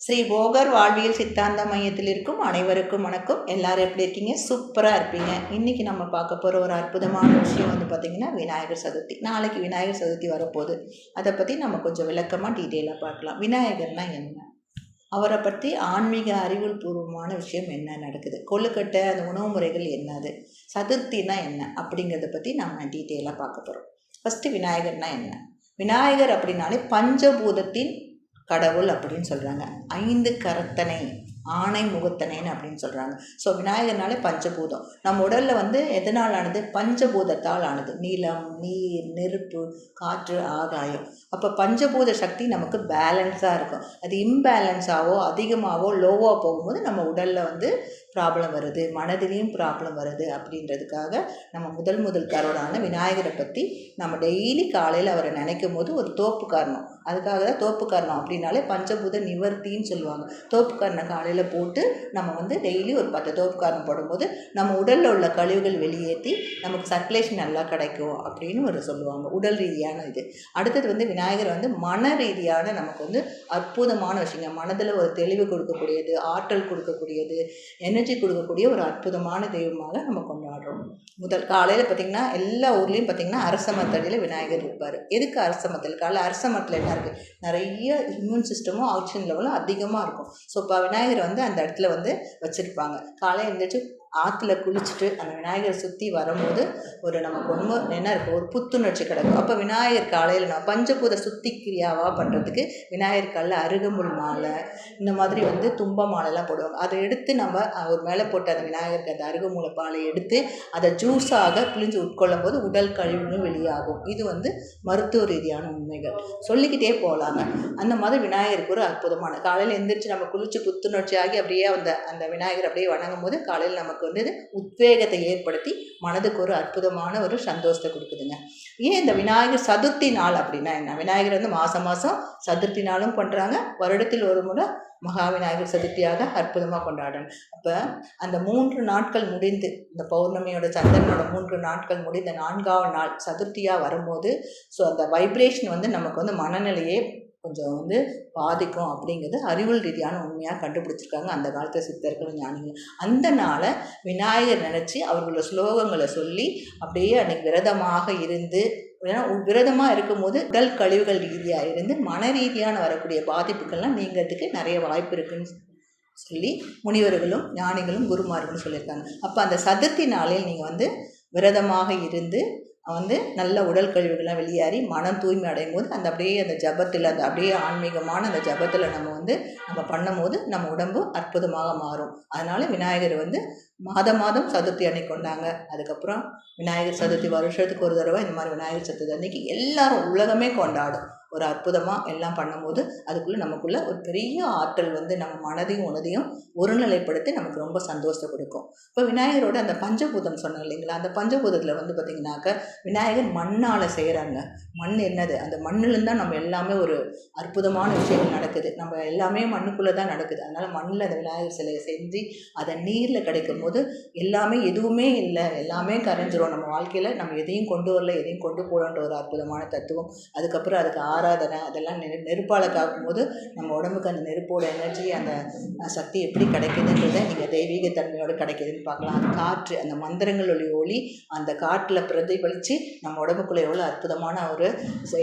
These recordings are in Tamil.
ஸ்ரீ போகர் வாழ்வியல் சித்தாந்த மையத்தில் இருக்கும் அனைவருக்கும் வணக்கம். எல்லாரும் எப்படி இருக்கீங்க? சூப்பராக இருப்பீங்க. இன்றைக்கி நம்ம பார்க்க போகிற ஒரு அற்புதமான விஷயம் வந்து பார்த்திங்கன்னா விநாயகர் சதுர்த்தி. நாளைக்கு விநாயகர் சதுர்த்தி வரப்போகுது. அதை பற்றி நம்ம கொஞ்சம் விளக்கமாக டீட்டெயிலாக பார்க்கலாம். விநாயகர்னால் என்ன, அவரை பற்றி ஆன்மீக அறிவியல் பூர்வமான விஷயம் என்ன நடக்குது, கொழுக்கட்டை அந்த உணவு முறைகள் என்னது, சதுர்த்தினா என்ன அப்படிங்கிறத பற்றி நம்ம டீட்டெயிலாக பார்க்க போகிறோம். ஃபஸ்ட்டு விநாயகர்னா என்ன? விநாயகர் அப்படின்னாலே பஞ்சபூதத்தின் கடவுள் அப்படின்னு சொல்கிறாங்க. 5 கரத்தனை, ஆணை முகத்தனைன்னு அப்படின்னு சொல்கிறாங்க. ஸோ விநாயகர்னாலே பஞ்சபூதம். நம்ம உடலில் வந்து எதனால் ஆனது? பஞ்சபூதத்தால் ஆனது. நீளம், நீர், நெருப்பு, காற்று, ஆகாயம். அப்போ பஞ்சபூத சக்தி நமக்கு பேலன்ஸாக இருக்கும். அது இம்பேலன்ஸாவோ அதிகமாகவோ லோவாக போகும்போது நம்ம உடலில் வந்து ப்ராப்ளம் வருது, மனதிலையும் ப்ராப்ளம் வருது. அப்படின்றதுக்காக நம்ம முதல் கரோடான விநாயகரை பற்றி நம்ம டெய்லி காலையில் அவரை நினைக்கும் போது ஒரு தோப்பு காரணம், அதுக்காக தான் தோப்பு காரணம் அப்படின்னாலே பஞ்சபூத நிவர்த்தின்னு சொல்லுவாங்க. தோப்பு காரணம் காலையில் போட்டு நம்ம வந்து டெய்லி ஒரு 10 தோப்பு காரணம் போடும்போது நம்ம உடலில் உள்ள கழிவுகள் வெளியேற்றி நமக்கு சர்க்குலேஷன் நல்லா கிடைக்கும் அப்படின்னு ஒரு சொல்லுவாங்க. உடல் ரீதியான இது. அடுத்தது வந்து விநாயகர் வந்து மன ரீதியான நமக்கு வந்து அற்புதமான விஷயங்க. மனதில் ஒரு தெளிவு கொடுக்கக்கூடியது, ஆற்றல் கொடுக்கக்கூடியது, எனர்ஜி கொடுக்கக்கூடிய ஒரு அற்புதமான தெய்வமாக நம்ம கொண்டாடுறோம். காலையில் பார்த்திங்கன்னா எல்லா ஊர்லேயும் பார்த்திங்கன்னா அரச மரத்தடியில் விநாயகர் இருப்பார். எதுக்கு அரச மரத்தில்? காலையில் அரச மரத்தில் என்ன இருக்குது? நிறைய இம்யூன் சிஸ்டமும் ஆக்சிஜன் லெவலும் அதிகமாக இருக்கும். ஸோ இப்போ விநாயகர் வந்து அந்த இடத்துல வந்து வச்சுருப்பாங்க. காலையில் எழுந்திரிச்சு ஆற்றுல குளிச்சுட்டு அந்த விநாயகரை சுற்றி வரும்போது ஒரு நமக்கு ரொம்ப என்ன இருக்கும், ஒரு புத்துணர்ச்சி கிடைக்கும். அப்போ விநாயகர் காலையில் நம்ம பஞ்சபூத சுத்தி கிரியாவாக பண்ணுறதுக்கு விநாயகர் காலில் அருகம்புல் மாலை, இந்த மாதிரி வந்து தும்ப மாலைலாம் போடுவாங்க. அதை எடுத்து நம்ம ஒரு மேலே போட்டு அந்த விநாயகருக்கு அந்த அருகம்புல பாலை எடுத்து அதை ஜூஸாக பிழிஞ்சு உட்கொள்ளும் போது உடல் கழிவுன்னு வெளியாகும். இது வந்து மருத்துவ ரீதியான உண்மைகள் சொல்லிக்கிட்டே போகலாங்க. அந்த மாதிரி விநாயகருக்கு ஒரு அற்புதமான காலையில் எழுந்திரிச்சு நம்ம குளிச்சு புத்துணர்ச்சி ஆகி அப்படியே அந்த விநாயகர் அப்படியே வணங்கும் போது காலையில் நமக்கு வந்து உத்வேகத்தை ஏற்படுத்தி மனதுக்கு ஒரு அற்புதமான ஒரு சந்தோஷத்தை கொடுக்குதுங்க. ஏன் இந்த விநாயகர் சதுர்த்தி நாள் அப்படின்னா என்ன? விநாயகர் வந்து மாதம் சதுர்த்தி நாளும் பண்ணுறாங்க. வருடத்தில் ஒரு முறை மகா விநாயகர் சதுர்த்தியாக அற்புதமாக கொண்டாடுறாங்க. அப்போ அந்த 3 நாட்கள் முடிந்து, இந்த பௌர்ணமியோட சந்திரனோட 3 நாட்கள் முடிந்த 4ஆவது நாள் சதுர்த்தியாக வரும்போது ஸோ அந்த வைப்ரேஷன் வந்து நமக்கு வந்து மனநிலையே கொஞ்சம் வந்து பாதிக்கும் அப்படிங்கிறது அறிவியல் ரீதியான உண்மையாக கண்டுபிடிச்சிருக்காங்க அந்த காலத்தில் சித்தர்கள், ஞானிகள். அந்த நாளை விநாயகர் நினச்சி அவர்களோட ஸ்லோகங்களை சொல்லி அப்படியே அன்னைக்கு விரதமாக இருந்து, ஏன்னா விரதமாக இருக்கும்போது உடல் கழிவுகள் ரீதியாக இருந்து மன ரீதியான வரக்கூடிய பாதிப்புகள்லாம் நீங்கிறதுக்கு நிறைய வாய்ப்பு இருக்குன்னு சொல்லி முனிவர்களும் ஞானிகளும் குருமார்களும் சொல்லியிருக்காங்க. அப்போ அந்த சதுர்த்தி நாளில் நீங்கள் வந்து விரதமாக இருந்து வந்து நல்ல உடல் கழிவுகள்லாம் வெளியேறி மனம் தூய்மை அடையும் போது அந்த அப்படியே அந்த ஜபத்தில் அந்த அப்படியே ஆன்மீகமான அந்த ஜபத்தில் நம்ம பண்ணும்போது நம்ம உடம்பு அற்புதமாக மாறும். அதனால் விநாயகர் வந்து மாதம் சதுர்த்தி அன்னைக்கு கொண்டாங்க. அதுக்கப்புறம் விநாயகர் சதுர்த்தி வருஷத்துக்கு ஒரு தடவை இந்த மாதிரி விநாயகர் சதுர்த்தி அன்னைக்கு எல்லாரும் உலகமே கொண்டாடும். ஒரு அற்புதமாக எல்லாம் பண்ணும்போது அதுக்குள்ளே நமக்குள்ள ஒரு பெரிய ஆற்றல் வந்து நம்ம மனதையும் உணதையும் ஒருநிலைப்படுத்தி நமக்கு ரொம்ப சந்தோஷத்தை கொடுக்கும். இப்போ விநாயகரோட அந்த பஞ்சபூதம் சொன்னோம் இல்லைங்களா, அந்த பஞ்சபூதத்தில் வந்து பார்த்திங்கனாக்க விநாயகர் மண்ணால் செய்கிறாங்க. மண் என்னது? அந்த மண்ணிலேருந்து தான் நம்ம எல்லாமே ஒரு அற்புதமான விஷயங்கள் நடக்குது. நம்ம எல்லாமே மண்ணுக்குள்ளே தான் நடக்குது. அதனால் மண்ணில் அந்த விநாயகர் சிலையை செஞ்சு அதை நீரில் கிடைக்கும் போது எல்லாமே எதுவுமே இல்லை, எல்லாமே கரைஞ்சிரும். நம்ம வாழ்க்கையில் நம்ம எதையும் கொண்டு வரல, எதையும் கொண்டு போகலன்ற ஒரு அற்புதமான தத்துவம். அதுக்கப்புறம் அதுக்கு ஆராதனை அதெல்லாம் நெருப்பால் காக்கும்போது நம்ம உடம்புக்கு அந்த நெருப்போட எனர்ஜி, அந்த சக்தி எப்படி கிடைக்குதுன்றதை நீங்கள் தெய்வீக தன்மையோடு கிடைக்குதுன்னு பார்க்கலாம். அந்த காற்று, அந்த மந்திரங்களுடைய ஒளி அந்த காற்றில் பிரதிபலித்து நம்ம உடம்புக்குள்ளே எவ்வளோ அற்புதமான ஒரு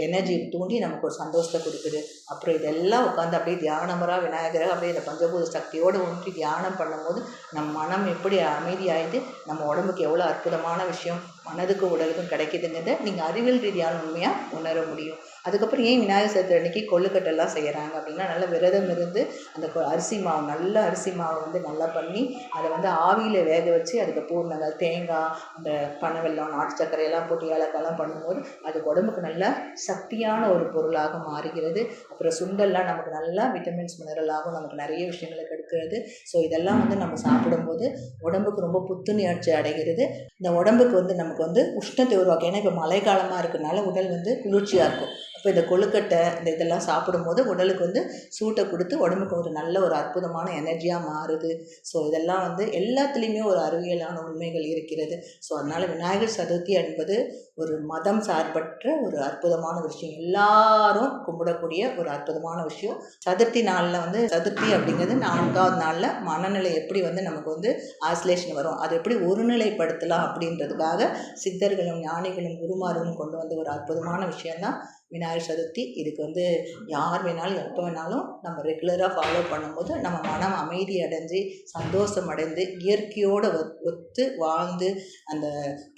எனர்ஜி தூண்டி நமக்கு ஒரு சந்தோஷத்தை கொடுக்குது. அப்புறம் இதெல்லாம் உட்காந்து அப்படியே தியானமராக விநாயகரை அப்படியே இந்த பஞ்சபூத சக்தியோடு ஒன்றி தியானம் பண்ணும்போது நம்ம மனம் எப்படி அமைதியாகிட்டு நம்ம உடம்புக்கு எவ்வளோ அற்புதமான விஷயம் மனதுக்கும் உடலுக்கும் கிடைக்குதுங்கிறத நீங்கள் அறிவியல் ரீதியான உண்மையாக உணர முடியும். அதுக்கப்புறம் ஏன் விநாயகர் சதுர்த்தி அன்னைக்கு கொழுக்கட்டெல்லாம் செய்கிறாங்க அப்படின்னா, நல்ல விரதம் இருந்து அந்த அரிசி மாவு, நல்ல அரிசி மாவை வந்து நல்லா பண்ணி அதை வந்து ஆவியில் வேக வச்சு அதுக்கு பூர்ணங்கள், தேங்காய், அந்த பனவெல்லம், நாட்டு சர்க்கரையெல்லாம் போட்டு ஏலக்காயெல்லாம் பண்ணும்போது அது உடம்புக்கு நல்ல சக்தியான ஒரு பொருளாக மாறுகிறது. அப்புறம் சுண்டெல்லாம் நமக்கு நல்லா விட்டமின்ஸ், மினரலாகவும் நமக்கு நிறைய விஷயங்களை கெடுக்கிறது. ஸோ இதெல்லாம் வந்து நம்ம சாப்பிடும்போது உடம்புக்கு ரொம்ப புத்துணர்ச்சி அடைகிறது. இந்த உடம்புக்கு வந்து நமக்கு வந்து உஷ்ணத்தை உருவாக்கும். ஏன்னா இப்போ மழை காலமாக இருக்கிறதுனால உடல் வந்து குளிர்ச்சியாக இருக்கும். இப்போ இந்த கொழுக்கட்டை இதெல்லாம் சாப்பிடும்போது உடலுக்கு வந்து சூட்டை கொடுத்து உடம்புக்கு ஒரு நல்ல ஒரு அற்புதமான எனர்ஜியாக மாறுது. ஸோ இதெல்லாம் வந்து எல்லாத்துலேயுமே ஒரு அறிவியலான உண்மைகள் இருக்கிறது. ஸோ அதனால் விநாயகர் சதுர்த்தி என்பது ஒரு மதம் சார்பற்ற ஒரு அற்புதமான விஷயம், எல்லாரும் கும்பிடக்கூடிய ஒரு அற்புதமான விஷயம். சதுர்த்தி நாளில் வந்து சதுர்த்தி அப்படிங்கிறது 4வது நாளில் மனநிலை எப்படி வந்து நமக்கு வந்து ஆசிலேஷன் வரும், அதை எப்படி ஒருநிலைப்படுத்தலாம் அப்படின்றதுக்காக சித்தர்களும் ஞானிகளும் குருமார்களும் கொண்டு வந்த ஒரு அற்புதமான விஷயம்தான் விநாயகர் சதுர்த்தி. இதுக்கு வந்து யார் வேணாலும் எப்போ வேணாலும் நம்ம ரெகுலராக ஃபாலோ பண்ணும்போது நம்ம மனம் அமைதி அடைஞ்சு சந்தோஷம் அடைந்து இயற்கையோடு ஒத்து வாழ்ந்து அந்த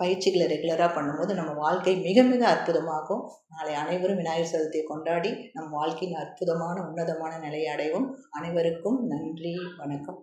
பயிற்சிகளை ரெகுலராக பண்ணும்போது நம்ம வாழ்க்கை மிக மிக அற்புதமாகும். நாளை அனைவரும் விநாயகர் சதுர்த்தியை கொண்டாடி நம் வாழ்க்கையின் அற்புதமான உன்னதமான நிலையை அடைவோம். அனைவருக்கும் நன்றி, வணக்கம்.